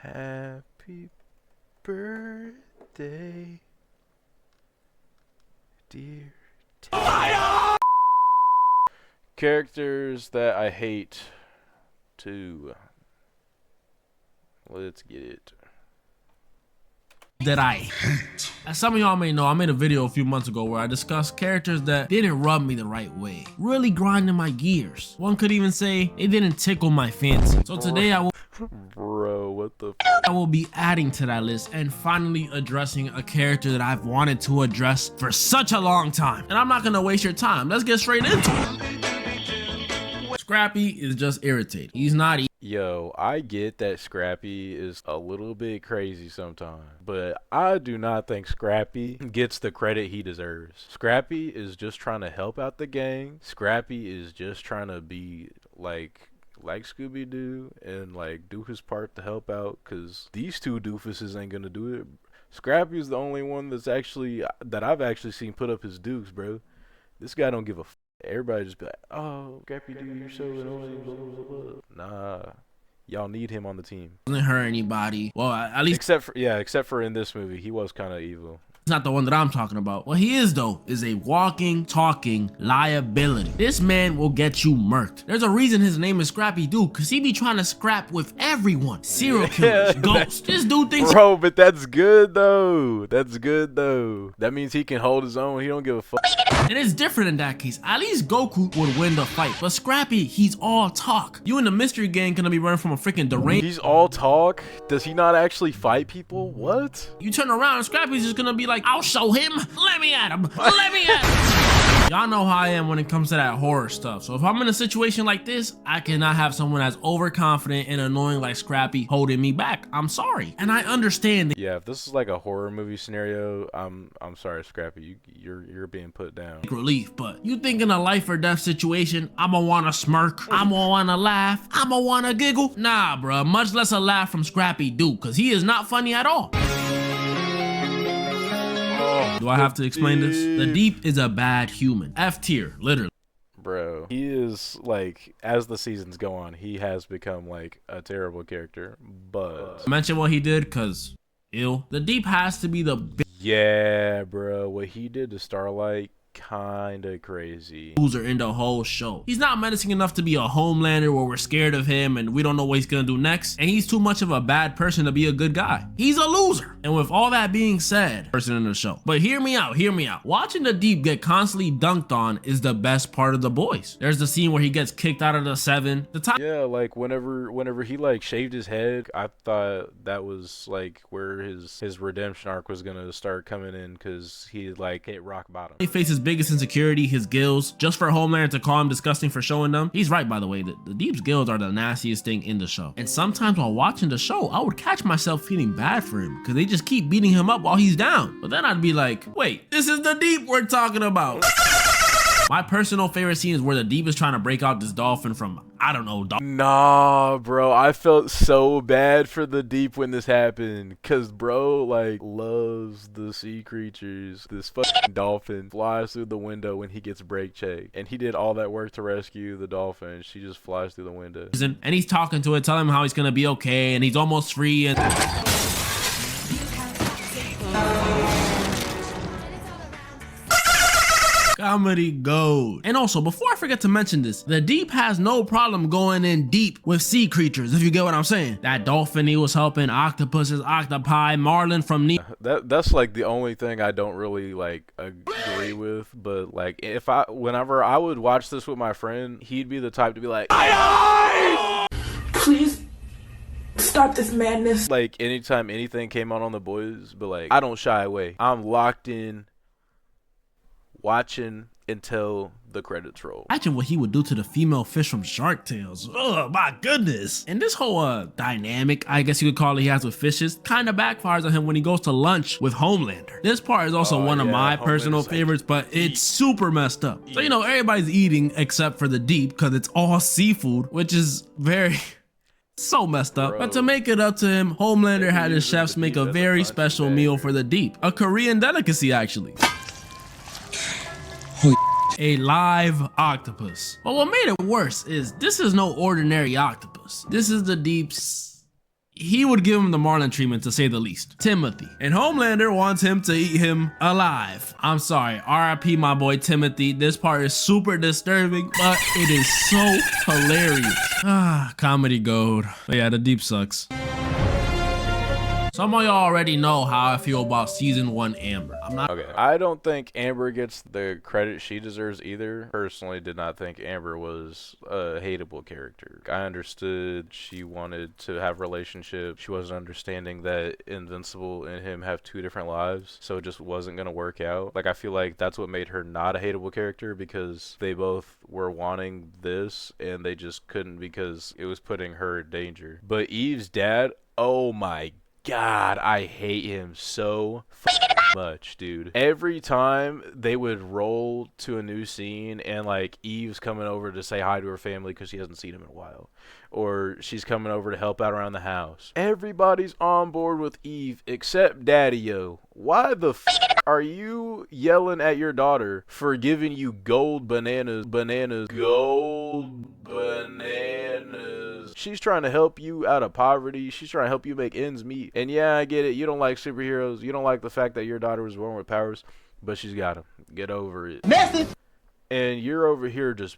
Happy birthday, dear. Characters that I hate too. Let's get it. That I hate. As some of y'all may know, I made a video a few months ago where I discussed characters that didn't rub me the right way, really grinding my gears. One could even say it didn't tickle my fancy. So today I will be adding to that list and finally addressing a character that I've wanted to address for such a long time. And I'm not gonna waste your time. Let's get straight into it. Scrappy is just irritating. He's not Yo, I get that Scrappy is a little bit crazy sometimes, but I do not think Scrappy gets the credit he deserves. Scrappy is just trying to help out the gang. Scrappy is just trying to be like Scooby-Doo and like do his part to help out, cause these two doofuses ain't gonna do it. Scrappy's the only one that I've actually seen put up his dukes, bro. This guy don't give a f. Everybody just be like, oh, Scrappy dude, you're so annoying, blah, blah, blah. Nah, y'all need him on the team. Doesn't hurt anybody. Well, at least except for in this movie, he was kind of evil. It's not the one that I'm talking about. What he is though is a walking, talking liability. This man will get you murked. There's a reason his name is Scrappy Dude, cause he be trying to scrap with everyone. Serial killers, ghosts. This dude thinks, bro, but that's good though. That's good though. That means he can hold his own. He don't give a fuck. And it's different in that case. At least Goku would win the fight. But Scrappy, he's all talk. You and the mystery gang gonna be running from a freaking deranged. He's all talk? Does he not actually fight people? What? You turn around and Scrappy's just gonna be like, I'll show him. Let me at him. Let me at him. Y'all know how I am when it comes to that horror stuff. So if I'm in a situation like this, I cannot have someone as overconfident and annoying like Scrappy holding me back. I'm sorry. And I understand. Yeah, if this is like a horror movie scenario, I'm sorry, Scrappy. You're being put down. Relief, but you think in a life or death situation, I'ma wanna smirk, I'ma wanna laugh, I'ma wanna giggle? Nah, bruh, much less a laugh from Scrappy Dude, cause he is not funny at all. Do I have to explain this? The Deep is a bad human. F tier, literally. Bro, he is like, as the seasons go on, he has become like a terrible character, but... Mention what he did, cause, ew. The Deep has to be the... Yeah, bro, what he did to Starlight, kinda crazy. Loser in the whole show. He's not menacing enough to be a Homelander where we're scared of him and we don't know what he's gonna do next, and he's too much of a bad person to be a good guy. He's a loser. And with all that being said, person in the show. But hear me out, hear me out. Watching the Deep get constantly dunked on is the best part of The Boys. There's the scene where he gets kicked out of the 7. The time. Yeah, like whenever he like shaved his head, I thought that was like where his redemption arc was gonna start coming in, because he like hit rock bottom. He faces biggest insecurity, his gills, just for Homelander to call him disgusting for showing them. He's right, by the way. The Deep's gills are the nastiest thing in the show. And sometimes while watching the show, I would catch myself feeling bad for him because they just keep beating him up while he's down. But then I'd be like, wait, this is the Deep we're talking about. My personal favorite scene is where the Deep is trying to break out this dolphin from, I don't know, Nah, bro, I felt so bad for the Deep when this happened, cause bro like loves the sea creatures. This fucking dolphin flies through the window when he gets brake checked, and he did all that work to rescue the dolphin. She just flies through the window. And he's talking to it, telling him how he's gonna be okay, and he's almost free, and comedy gold. And also, before I forget to mention this, the Deep has no problem going in deep with sea creatures, if you get what I'm saying. That dolphin he was helping, octopuses, octopi, marlin from that's like the only thing I don't really like agree with, but like whenever I would watch this with my friend, he'd be the type to be like, please stop this madness. Like anytime anything came on The Boys, but like I don't shy away. I'm locked in, watching until the credits roll. Imagine what he would do to the female fish from Shark Tales. Oh my goodness. And this whole dynamic, I guess you could call it, he has with fishes, kind of backfires on him when he goes to lunch with Homelander. This part is also one of my personal favorites, but it's super messed up. So you know, everybody's eating except for the Deep because it's all seafood, which is very... so messed up. Bro. But to make it up to him, Homelander had his chefs make a very special meal for the Deep. A Korean delicacy, actually. A live octopus. But what made it worse is this is no ordinary octopus. This is the Deep's he would give him the Marlon treatment, to say the least. Timothy. And Homelander wants him to eat him alive. I'm sorry, RIP my boy Timothy. This part is super disturbing, but it is so hilarious. Comedy gold. But yeah, the deep sucks. Some of y'all already know how I feel about season 1 Amber. Okay, I don't think Amber gets the credit she deserves either. Personally, did not think Amber was a hateable character. I understood she wanted to have a relationship. She wasn't understanding that Invincible and him have 2 different lives, so it just wasn't gonna work out. Like, I feel like that's what made her not a hateable character, because they both were wanting this and they just couldn't because it was putting her in danger. But Eve's dad, oh my God, I hate him so much, dude. Every time they would roll to a new scene and like Eve's coming over to say hi to her family because she hasn't seen him in a while, or she's coming over to help out around the house, everybody's on board with Eve except Daddy-O. Why the are you yelling at your daughter for giving you gold bananas? Gold bananas. She's trying to help you out of poverty. She's trying to help you make ends meet. And yeah, I get it. You don't like superheroes. You don't like the fact that your daughter was born with powers, but she's got them. Get over it. Message. And you're over here just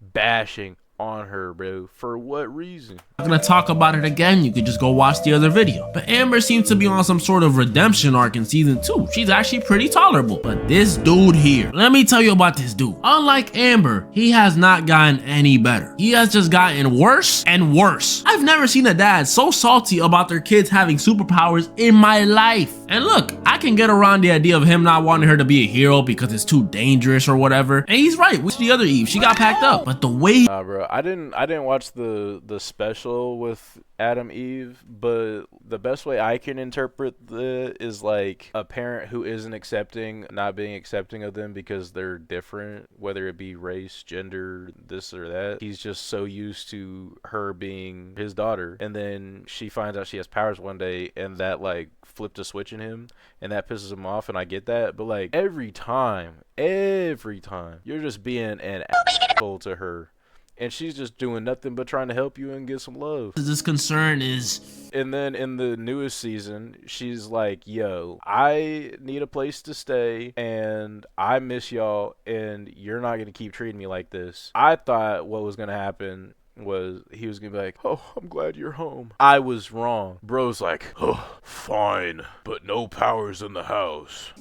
bashing on her, bro. For what reason? I'm not gonna talk about it again. You could just go watch the other video. But Amber seems to be on some sort of redemption arc in season 2. She's actually pretty tolerable. But this dude here, let me tell you about this dude. Unlike Amber, he has not gotten any better. He has just gotten worse and worse. I've never seen a dad so salty about their kids having superpowers in my life. And look, I can get around the idea of him not wanting her to be a hero because it's too dangerous or whatever. And he's right. With the other Eve, she got packed up. But the way bro, I didn't watch the special with Adam Eve, but the best way I can interpret it is like a parent who isn't not being accepting of them because they're different, whether it be race, gender, this or that. He's just so used to her being his daughter, and then she finds out she has powers one day, and that like flipped a switch in him, and that pisses him off, and I get that. But like every time you're just being an asshole to her, and she's just doing nothing but trying to help you and get some love. this concern is, and then in the newest season, she's like, yo, I need a place to stay and I miss y'all, and you're not gonna keep treating me like this. I thought what was gonna happen was he was gonna be like, oh, I'm glad you're home. I was wrong. Bro's like, oh, fine, but no powers in the house.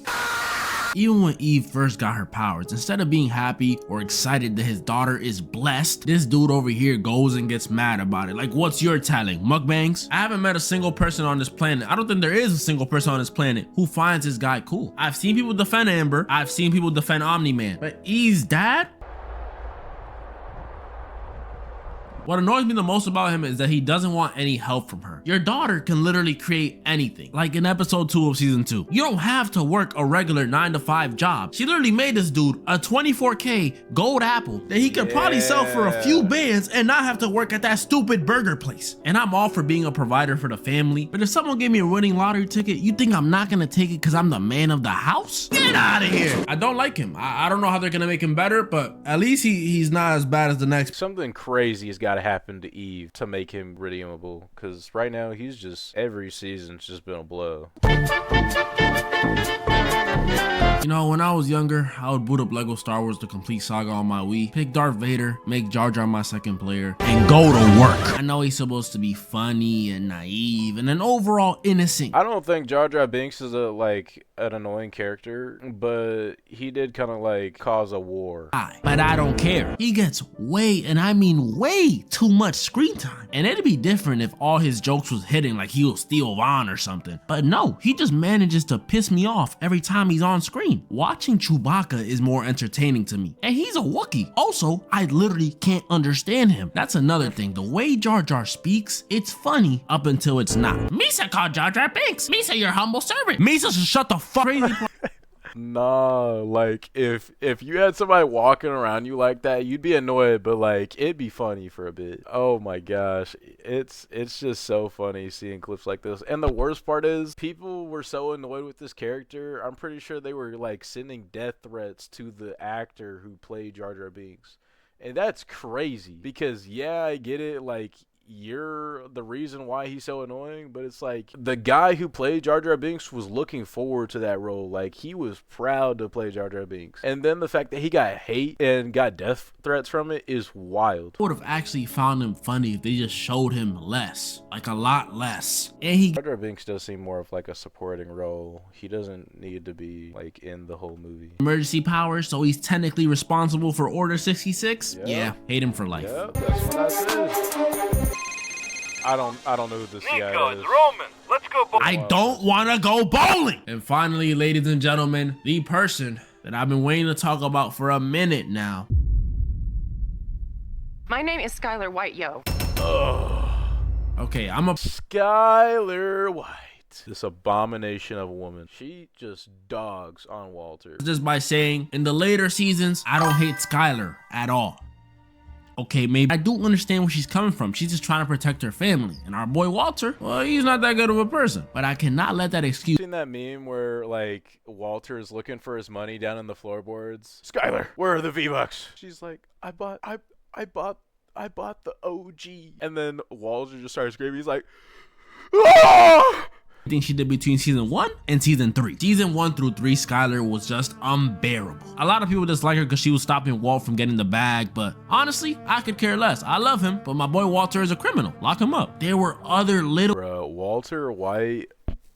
even when Eve first got her powers, instead of being happy or excited that his daughter is blessed, this dude over here goes and gets mad about it. Like, what's your talent? Mukbangs? I haven't met a single person on this planet. I don't think there is a single person on this planet who finds this guy cool. I've seen people defend Amber. I've seen people defend Omni-Man. But Eve's dad? What annoys me the most about him is that he doesn't want any help from her. Your daughter can literally create anything. Like in episode 2 of season 2. You don't have to work a regular 9-to-5 job. She literally made this dude a 24K gold apple that he could probably sell for a few bands and not have to work at that stupid burger place. And I'm all for being a provider for the family, but if someone gave me a winning lottery ticket, you think I'm not gonna take it because I'm the man of the house? Get out of here. I don't like him. I don't know how they're gonna make him better, but at least he's not as bad as the next. Something crazy has got to happen to Eve to make him redeemable, because right now he's just, every season's just been a blow. You know, when I was younger, I would boot up Lego Star Wars The Complete Saga on my Wii, pick Darth Vader, make Jar Jar my second player, and go to work. I know he's supposed to be funny and naive and an overall innocent. I don't think Jar Jar Binks is an annoying character, but he did kind of like cause a war. But I don't care. He gets way, and I mean way, too much screen time. And it'd be different if all his jokes was hitting, like he was Steel Von or something. But no, he just manages to piss me off every time he's on screen. Watching Chewbacca is more entertaining to me. And he's a Wookiee. Also, I literally can't understand him. That's another thing. The way Jar Jar speaks, it's funny up until it's not. Misa called Jar Jar Binks. Misa, your humble servant. Misa should shut the fuck up. Nah, like if you had somebody walking around you like that, you'd be annoyed, but like it'd be funny for a bit. Oh my gosh, it's just so funny seeing clips like this. And the worst part is people were so annoyed with this character, I'm pretty sure they were like sending death threats to the actor who played Jar Jar Binks. And that's crazy, because yeah, I get it, like you're the reason why he's so annoying, but it's like the guy who played Jar Jar Binks was looking forward to that role. Like, he was proud to play Jar Jar Binks. And then the fact that he got hate and got death threats from it is wild. I would have actually found him funny if they just showed him less, like a lot less. And Jar Jar Binks does seem more of like a supporting role. He doesn't need to be like in the whole movie. Emergency powers, so he's technically responsible for Order 66. Yep. Yeah, hate him for life. Yep, that's what that says. I don't know who this guy is. Roman, let's go. I don't want to go bowling. And finally, ladies and gentlemen, the person that I've been waiting to talk about for a minute now. My name is Skylar White, yo. Okay, I'm a Skylar White. This abomination of a woman. She just dogs on Walter. just by saying in the later seasons, I don't hate Skylar at all. Okay, maybe I do understand where she's coming from. She's just trying to protect her family. And our boy Walter, well, he's not that good of a person. But I cannot let that excuse. Seen that meme where like Walter is looking for his money down in the floorboards? Skylar, where are the V-Bucks? She's like, I bought the OG. And then Walter just starts screaming. He's like, ah! Thing she did between season 1 and season 3. Season 1 through 3, Skylar was just unbearable. A lot of people dislike her because she was stopping Walt from getting the bag, but honestly, I could care less. I love him, but my boy Walter is a criminal. Lock him up. There were other little Bro, Walter White,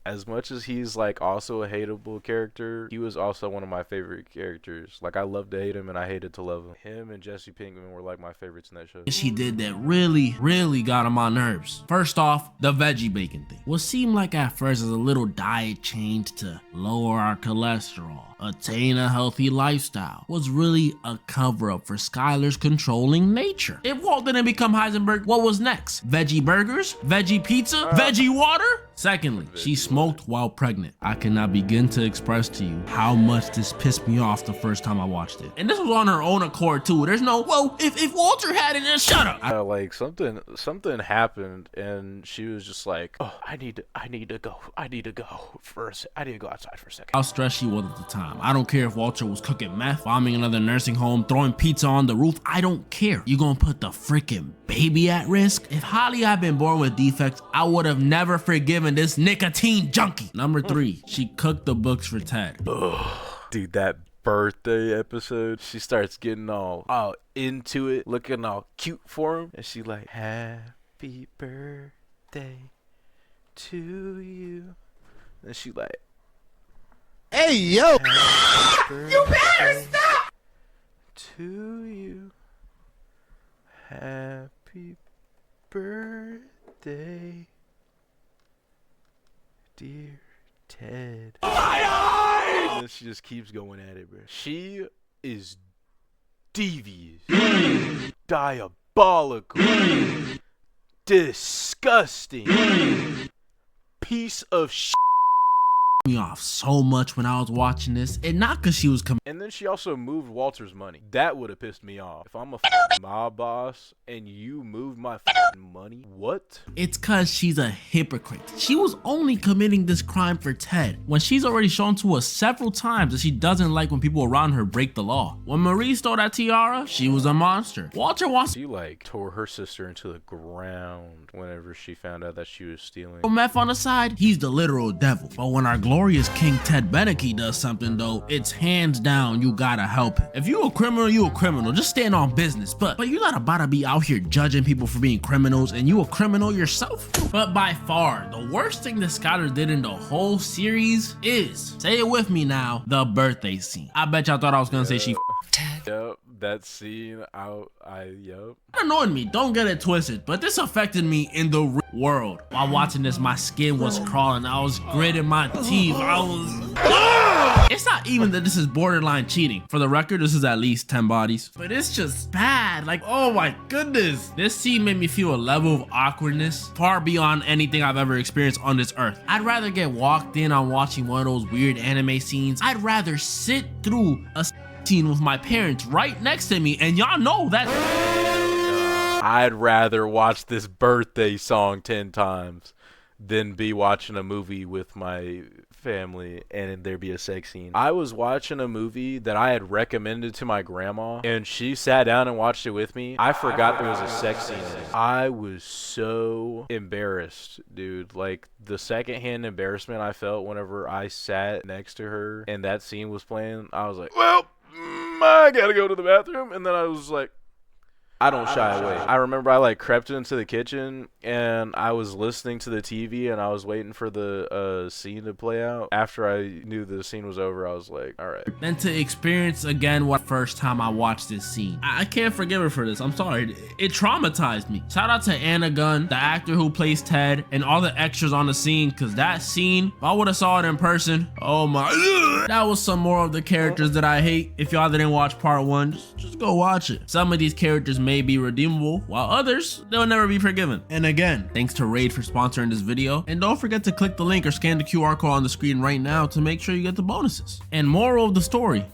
as much as he's like also a hateable character, he was also one of my favorite characters. Like, I love to hate him and I hated to love him. Him and Jesse Pinkman were like my favorites in that show. she did that really got on my nerves. First off, the veggie bacon thing. What seemed like at first as a little diet change to lower our cholesterol, attain a healthy lifestyle, was really a cover-up for Skylar's controlling nature. If Walt didn't become Heisenberg, what was next? Veggie burgers? Veggie pizza? Veggie water? Secondly, she smoked while pregnant. I cannot begin to express to you how much this pissed me off the first time I watched it. And this was on her own accord too. There's no, well, if Walter had it, then shut up. Like something happened and she was just like, oh, I need to go first. I need to go outside for a second. How stressed she was at the time. I don't care if Walter was cooking meth, bombing another nursing home, throwing pizza on the roof. I don't care. You gonna put the freaking baby at risk? If Holly had been born with defects, I would have never forgiven this nicotine junkie. Number 3, she cooked the books for Ted. Dude, that birthday episode, she starts getting all into it, looking all cute for him, and she like, happy birthday to you. And she like, Hey, yo. you better stop to you. Happy birthday, dear Ted. And then she just keeps going at it, bro. She is devious, diabolical, disgusting piece of shit. Me off so much when I was watching this, and not because she was And then she also moved Walter's money. That would have pissed me off. If I'm a mob boss and you move my money, what? It's cause she's a hypocrite. She was only committing this crime for Ted when she's already shown to us several times that she doesn't like when people around her break the law. When Marie stole that tiara, she was a monster. Walter wants She like tore her sister into the ground whenever she found out that she was stealing. meth on the side, he's the literal devil. But when our glorious King Ted Beneke does something though, it's hands down you gotta help him. If you a criminal, you a criminal. Just stand on business. But you're not about to be out here judging people for being criminals and you a criminal yourself. But by far, the worst thing that Skylar did in the whole series is, say it with me now, the birthday scene. I bet y'all thought I was gonna say she Yep, that scene, yep. It annoyed me, don't get it twisted, but this affected me in the real world. While watching this, my skin was crawling, I was gritting my teeth, It's not even that this is borderline cheating. For the record, this is at least 10 bodies. But it's just bad, like, oh my goodness. This scene made me feel a level of awkwardness far beyond anything I've ever experienced on this earth. I'd rather get walked in on watching one of those weird anime scenes. I'd rather sit through a scene with my parents right next to me, and y'all know that I'd rather watch this birthday song 10 times than be watching a movie with my family and there be a sex scene. I was watching a movie that I had recommended to my grandma, and she sat down and watched it with me. I forgot there was a sex scene in it. I was so embarrassed, dude. Like, the secondhand embarrassment I felt whenever I sat next to her and that scene was playing, I was like, well, I gotta go to the bathroom. And then I was like, I don't shy away. I remember I like crept into the kitchen and I was listening to the TV and I was waiting for the scene to play out. After I knew the scene was over, I was like, all right. Then to experience again what first time I watched this scene. I can't forgive her for this. I'm sorry. It traumatized me. Shout out to Anna Gunn, the actor who plays Ted, and all the extras on the scene, because that scene, if I would have saw it in person, oh my, that was some more of the characters that I hate. If y'all didn't watch part 1, just go watch it. Some of these characters may be redeemable, while others, they'll never be forgiven. And again, thanks to Wrld for sponsoring this video, and don't forget to click the link or scan the QR code on the screen right now to make sure you get the bonuses. And moral of the story,